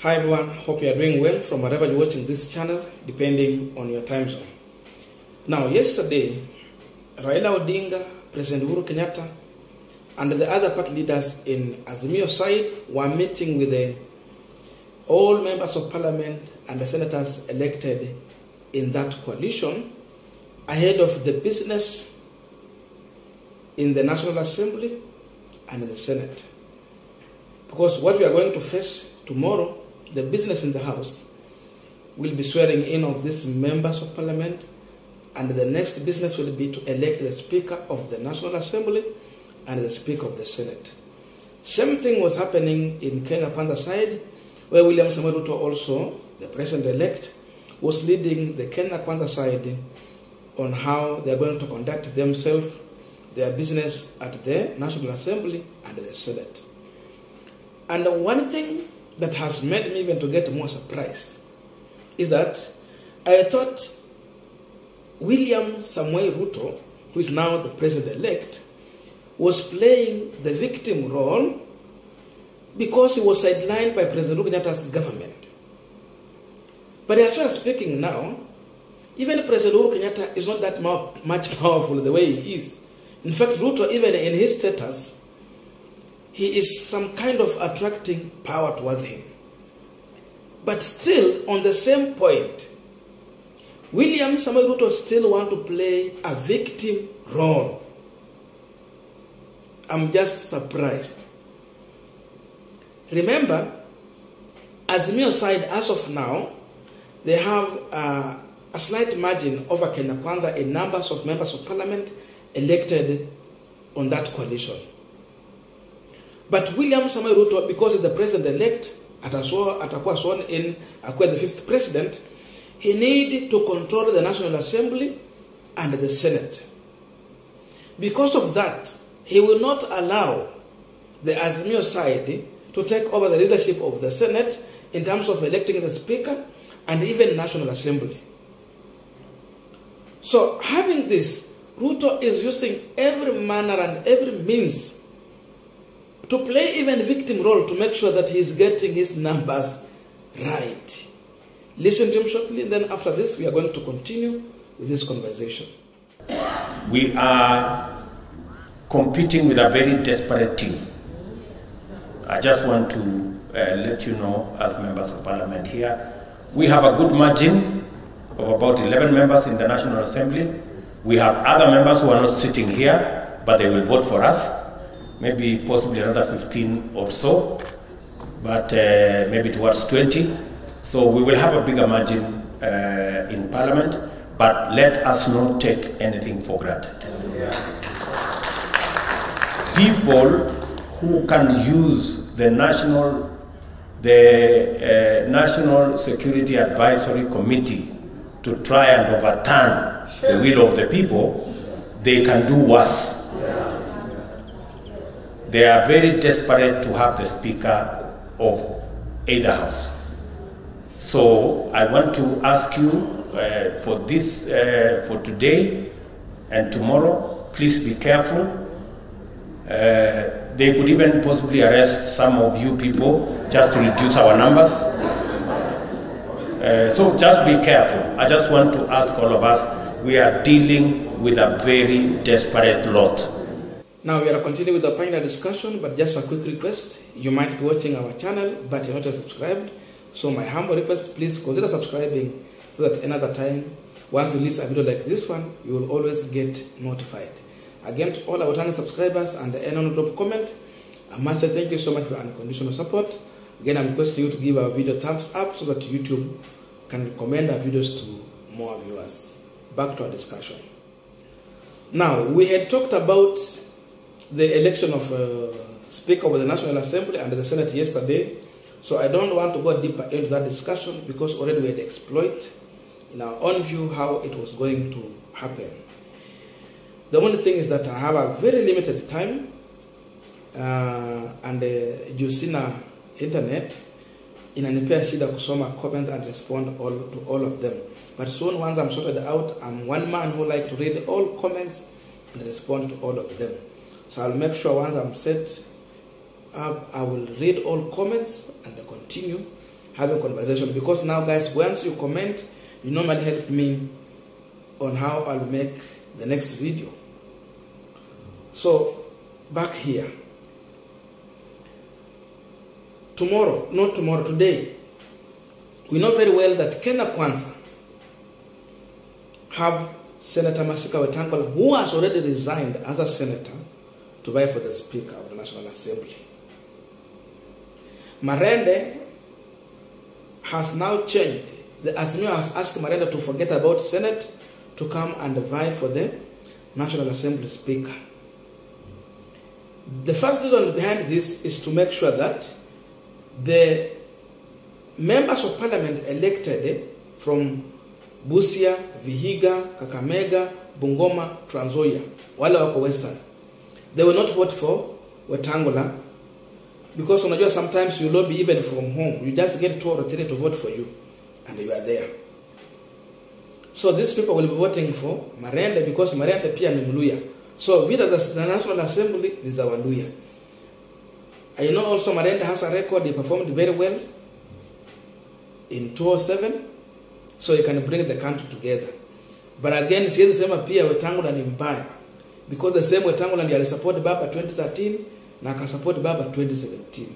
Hi everyone, hope you are doing well from wherever you're watching this channel, depending on your time zone. Now, yesterday, Railaodinga, President Uhuru Kenyatta, and the other party leaders in Azimio side were meeting with all members of parliament and the senators elected in that coalition ahead of the business in the National Assembly and in the Senate. Because what we are going to face tomorrow, the business in the House, will be swearing in of these members of parliament, and the next business will be to elect the Speaker of the National Assembly and the Speaker of the Senate. Same thing was happening in Kenya Kwanza side, where William Samoei Ruto, also the president-elect, was leading the Kenya Kwanza side on how they are going to conduct themselves, their business at the National Assembly and the Senate. And one thing that has made me even to get more surprised is that I thought William Samoei Ruto, who is now the president-elect, was playing the victim role because he was sidelined by President Uhuru Kenyatta's government. But as we are speaking now, even President Uhuru Kenyatta is not that much powerful the way he is. In fact, Ruto, even in his status, he is some kind of attracting power towards him. But still, on the same point, William Samoei Ruto still want to play a victim role. I'm just surprised. Remember, Azimio side, as of now, they have a slight margin over Kenya Kwanza in numbers of members of parliament elected on that coalition. But William Samoei Ruto, because he's the president-elect, atakuwa sworn in, akuwa the fifth president, he need to control the National Assembly and the Senate. Because of that, he will not allow the Azimio side to take over the leadership of the Senate in terms of electing the Speaker and even National Assembly. So having this, Ruto is using every manner and every means to play even victim role to make sure that he is getting his numbers right. Listen to him shortly, and then after this we are going to continue with this conversation. We are competing with a very desperate team. I just want to let you know, as members of parliament here, we have a good margin of about 11 members in the National Assembly. We have other members who are not sitting here, but they will vote for us. Maybe possibly another 15 or so, but maybe towards 20. So we will have a bigger margin in parliament, but let us not take anything for granted. People who can use the National Security Advisory Committee to try and overturn the will of the people, they can do worse. They are very desperate to have the Speaker of either house. So I want to ask you for this, for today and tomorrow, please be careful. They could even possibly arrest some of you people just to reduce our numbers. So just be careful. I just want to ask all of us, we are dealing with a very desperate lot. Now we are continuing with the panel discussion, but just a quick request. You might be watching our channel, but you're not subscribed. So my humble request, please consider subscribing so that another time, once you release a video like this one, you will always get notified. Again, to all our returning subscribers and anyone who drop comment, I must say thank you so much for your unconditional support. Again, I'm requesting you to give our video thumbs up so that YouTube can recommend our videos to more viewers. Back to our discussion. Now, we had talked about the election of Speaker of the National Assembly and the Senate yesterday, so I don't want to go deeper into that discussion because already we had explored in our own view how it was going to happen. The only thing is that I have a very limited time and Jusina internet inanipea shida kusoma comment and respond to all of them. But soon, once I'm sorted out, I'm one man who likes to read all comments and respond to all of them. So I'll make sure once I'm set up, I will read all comments and continue having conversation, because now, guys, once you comment, you normally help me on how I'll make the next video. So back here, today, we know very well that Kenya Kwanza have Senator Masika Wetangula, who has already resigned as a senator to vie for the Speaker of the National Assembly. Marende has now changed. The Azimio has asked Marende to forget about Senate to come and vie for the National Assembly Speaker. The first reason behind this is to make sure that the members of parliament elected from Busia, Vihiga, Kakamega, Bungoma, Trans Nzoia, wale wako Western, they will not vote for Wetangula, because unajua sometimes you lobby even from home. You just get 2 or 3 to vote for you, and you are there. So these people will be voting for Marende, because Marende pia ni Mluya. So vita the National Assembly is our Luya. I know also Marende has a record. He performed very well in 2007, so he can bring the country together. But again, siwezi sema pia Wetangula ni mbaya, because the same Wetangula ndiye alisupport Baba 2013 na akasupport Baba 2017.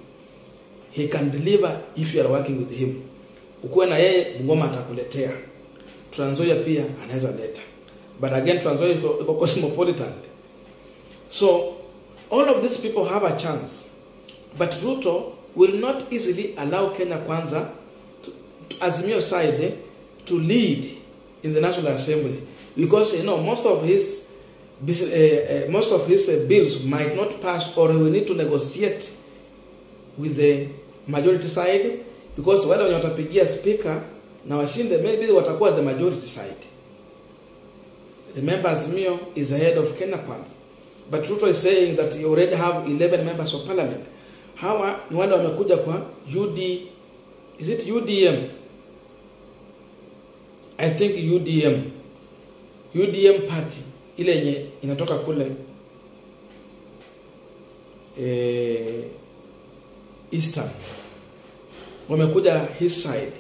He can deliver if you are working with him. Ukuwe na yeye, Bungoma atakuletea. Trans Nzoia pia anaweza leta. But again, Trans Nzoia iko cosmopolitan. So all of these people have a chance. But Ruto will not easily allow Kenya Kwanza to Azimio side to lead in the National Assembly, because most of his bills might not pass, or he will need to negotiate with the majority side, because wale wenye watapigia speaker na washinde, maybe watakuwa the majority side. Remember, Azimio is ahead of Kenya Kwanza, but Ruto is saying that he already have 11 members of parliament. Hawa ni wale wamekuja kwa is it UDM? I think UDM party ile yenye inatoka kule Eastern, wamekuja his side.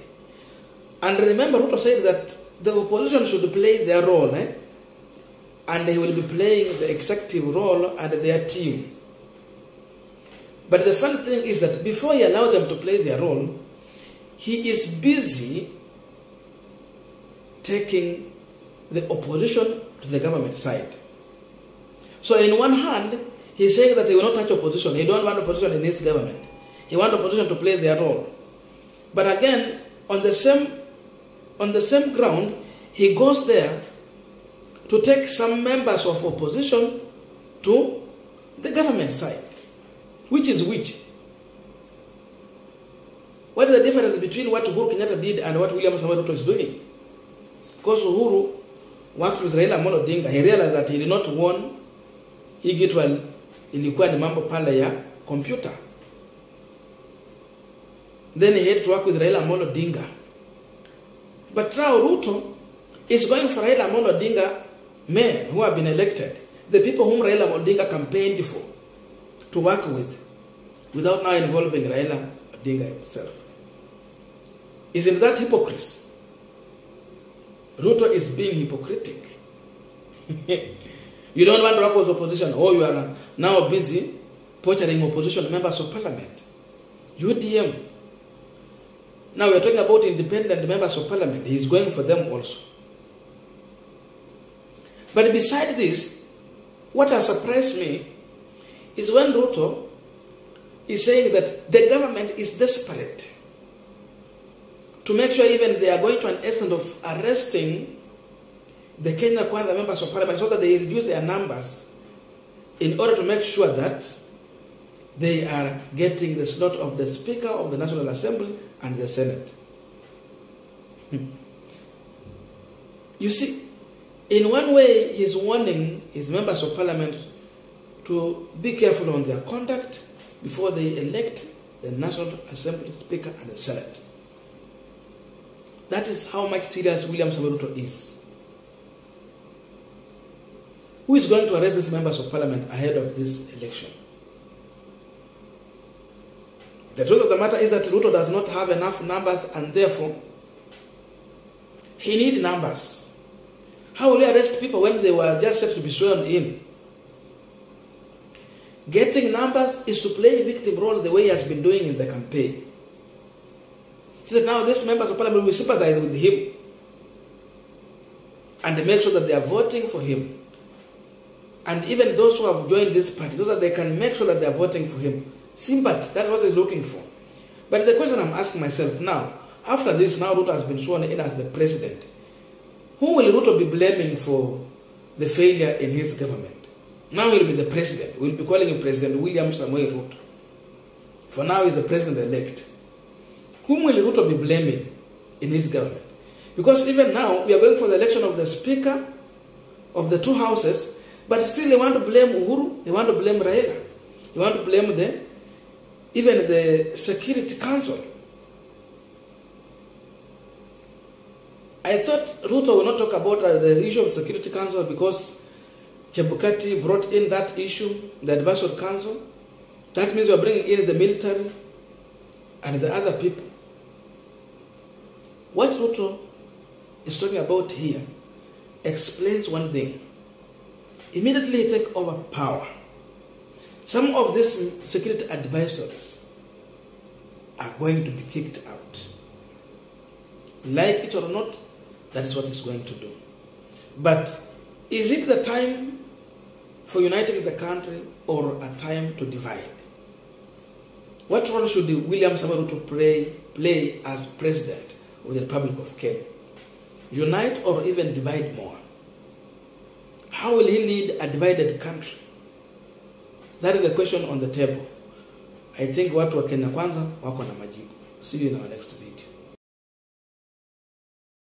And remember, Ruto said that the opposition should play their role, and they will be playing the executive role and their team. But the funny thing is that before he allowed them to play their role, he is busy taking the opposition to the government side. So in one hand, he's saying that he will not touch opposition. He don't want opposition in his government. He wants opposition to play their role. But again, on the same ground, he goes there to take some members of opposition to the government side. Which is which? What is the difference between what Uhuru Kenyatta did and what William Samoei Ruto is doing? Because Uhuru worked with Raila Amolo Odinga, he realized that he did not won ilikuwa ni mambo pale ya computer. Then he had to work with Raila Amolo Odinga. But now Ruto is going for Raila Amolo Odinga men who have been elected, the people whom Raila Amolo Odinga campaigned for, to work with, without now involving Raila Odinga himself. Isn't that hypocrisy? Ruto is being hypocritic. You don't want to work with opposition. Oh, you are now busy poaching opposition members of parliament. UDM. Now we are talking about independent members of parliament. He is going for them also. But beside this, what has surprised me is when Ruto is saying that the government is desperate to make sure even they are going to an extent of arresting the Kenya Kwanza members of parliament so that they reduce their numbers in order to make sure that they are getting the slot of the Speaker of the National Assembly and the Senate. You see, in one way, he's warning his members of parliament to be careful on their conduct before they elect the National Assembly Speaker and the Senate. That is how much serious William Samoei Ruto is. Who is going to arrest these members of parliament ahead of this election? The truth of the matter is that Ruto does not have enough numbers, and therefore he needs numbers. How will he arrest people when they were just set to be sworn in? Getting numbers is to play a victim role the way he has been doing in the campaign. He said now these members of parliament will sympathize with him and make sure that they are voting for him. And even those who have joined this party, so that they can make sure that they are voting for him. Sympathy, that's what he's looking for. But the question I'm asking myself now, after this, now Ruto has been sworn in as the president, who will Ruto be blaming for the failure in his government? Now he'll be the president. We'll be calling him President William Samoei Ruto. For now he's the president-elect. Whom will Ruto be blaming in his government? Because even now, we are going for the election of the Speaker of the two houses, but still they want to blame Uhuru, they want to blame Raila, they want to blame even the Security Council. I thought Ruto will not talk about the issue of Security Council because Chebukati brought in that issue, the Advisory Council. That means we are bringing in the military and the other people. What Ruto is talking about here explains one thing. Immediately he takes over power. Some of these security advisors are going to be kicked out. Like it or not, that is what he's going to do. But is it the time for uniting the country or a time to divide? What role should William Samoei Ruto play as president of the Republic of Kenya? Unite or even divide more? How will he lead a divided country? That is the question on the table. I think watu wa Kenya kwanza wako na majibu. See you in our next video.